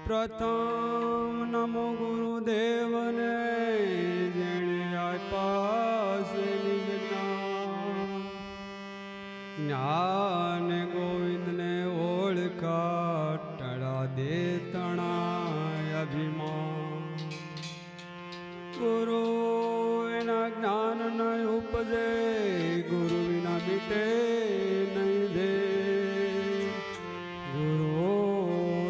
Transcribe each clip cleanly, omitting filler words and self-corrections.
પ્રથમ નમો ગુરુદેવને જેણે આપ્યા છે નિજ જ્ઞાન ગોવિંદને ઓળખા ટળા દે તણાય અભિમાન ગુરુ વિના જ્ઞાન નહીં ઉપજે ગુરુ વિના મીટે નહીં દે ગુરુ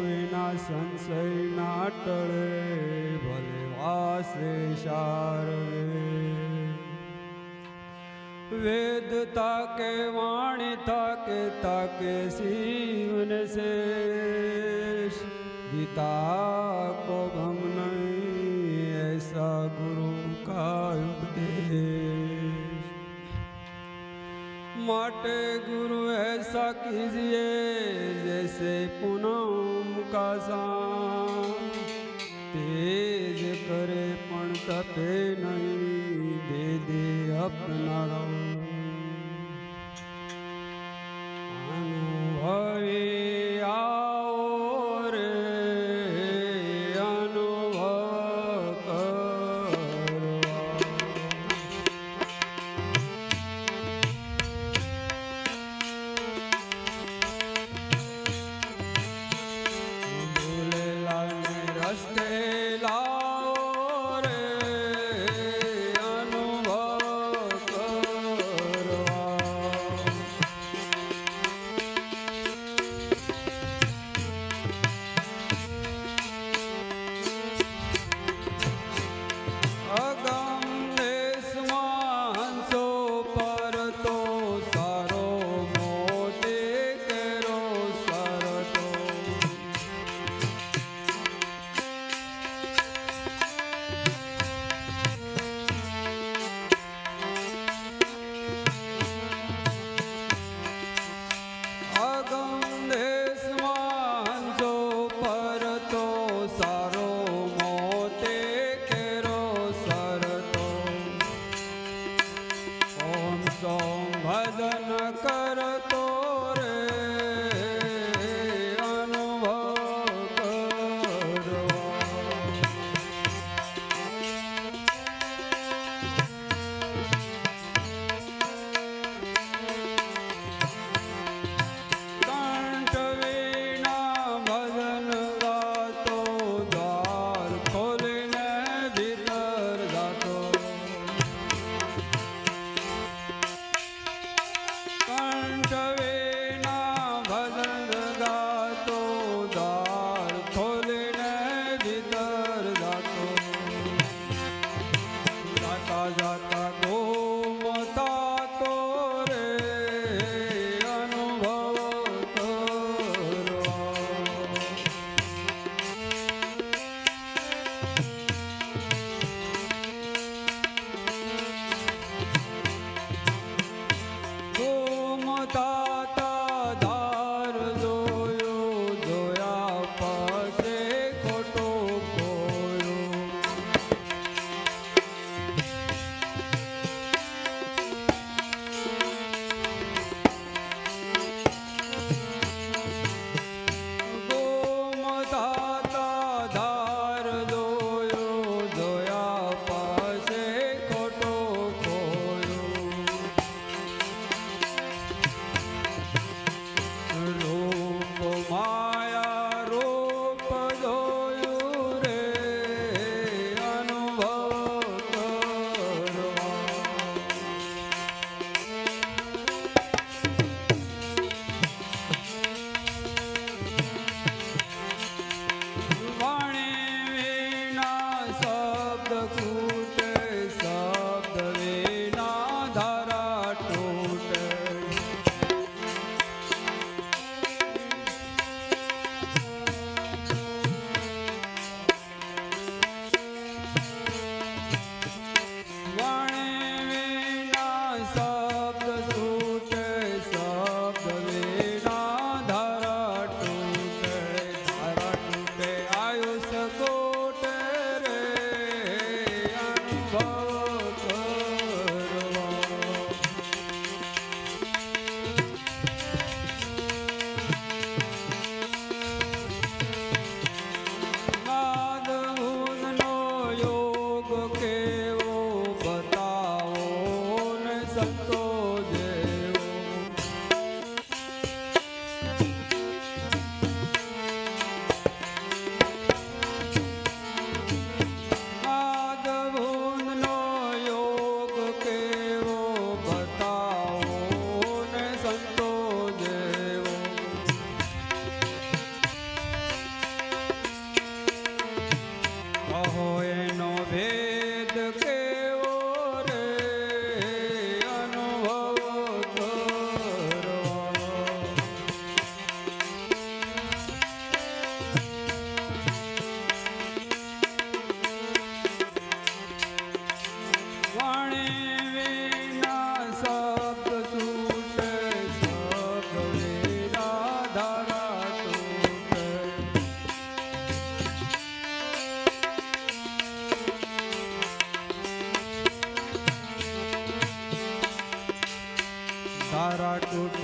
વિના સંશય ના ટળે ભલે વાસે શારવે વેદ તાકે વાણી તાકે શિવને શેષ गीता को गम नहीं ऐसा गुरु का उपदेश माटे गुरु ऐसा कीजिए जैसे पूनम का शाम तेज करे पण तपे नहीं दे दे अपना रंग अनुभवी आओ रे अनुभव करवा भूल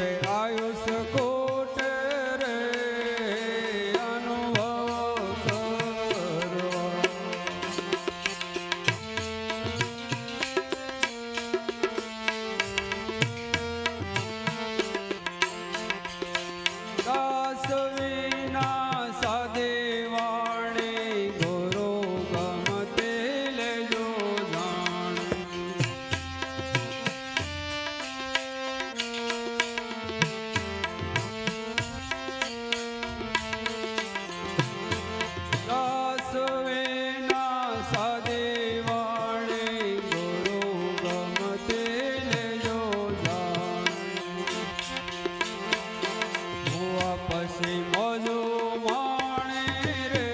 છે આયુષ કોટ રે અનુભવ કરવા. દાસ વિના સાદે વાણી ગુરુ ગમતે લેજો જાણ. દાસ વિના સાદે વાણી ગુરુ ગમતે લેજો જાણ. ભુવા પછી મોજો માણે રે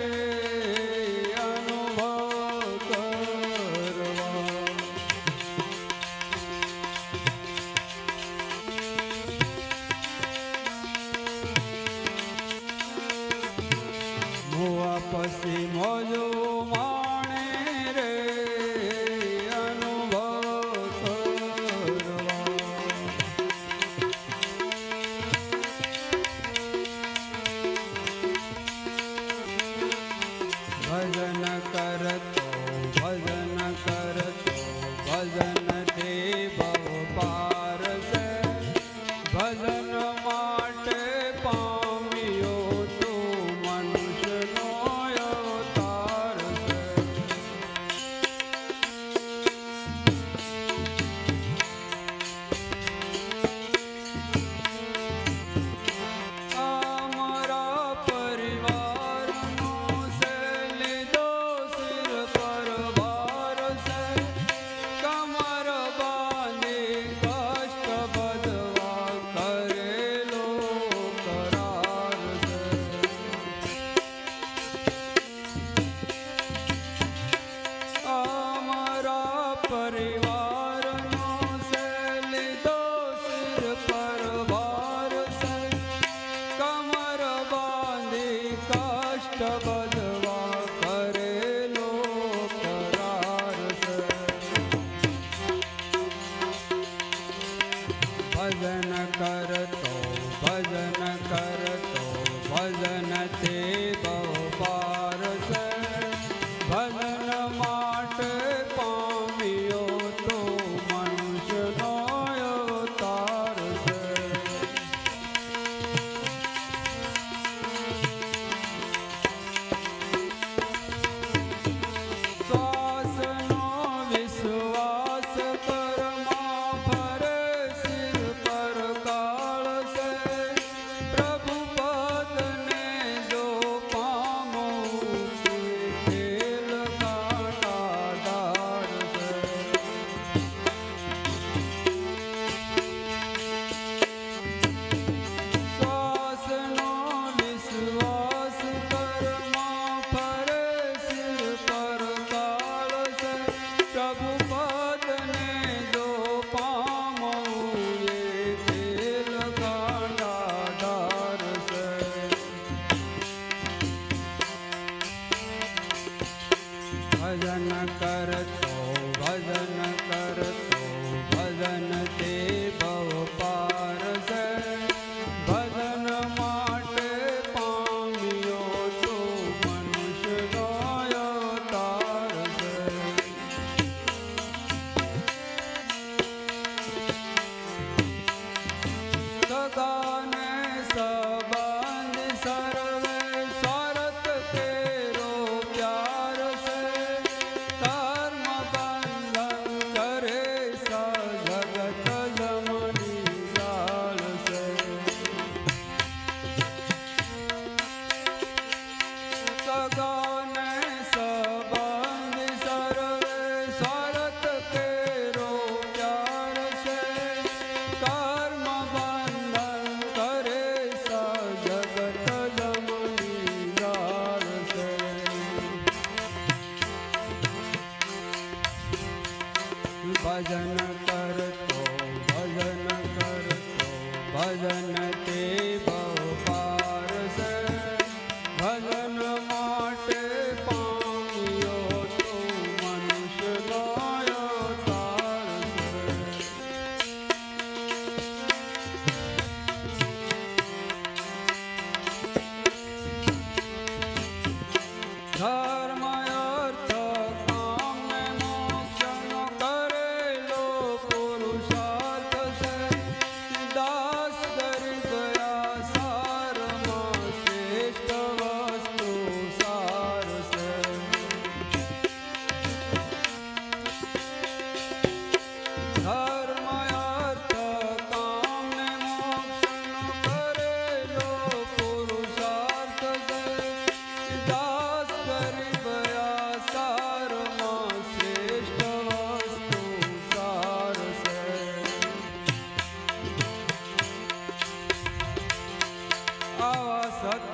અનુભવ કરવા. ભુવા પછી મોજો માણે રે અનુભવ કરવા. ભજન કરતો ભજન તે ભવ પાર છે. ભજન માટે પામ્યો તો મનુષ્યનો અવતાર છે. અમારા પરિવારનો છે લીધો સિર પર ભાર છે. કમર બાંધી કષ્ટ બધવા કરેલો કરાર છે. અમારા પરિવારનો છે લીધો સિર પર ભાર છે. કમર બાંધી કષ્ટ બધવા કરેલો કરાર છે. ભજન કરતો ભજન તે બહુ પાર છે. ભજન માટે પામ્યો તો મનુષ્યનો અવતાર છે. શ્વાસનો વિશ્વાસ પરમાં ફરે સિર પર કાળ છે. સત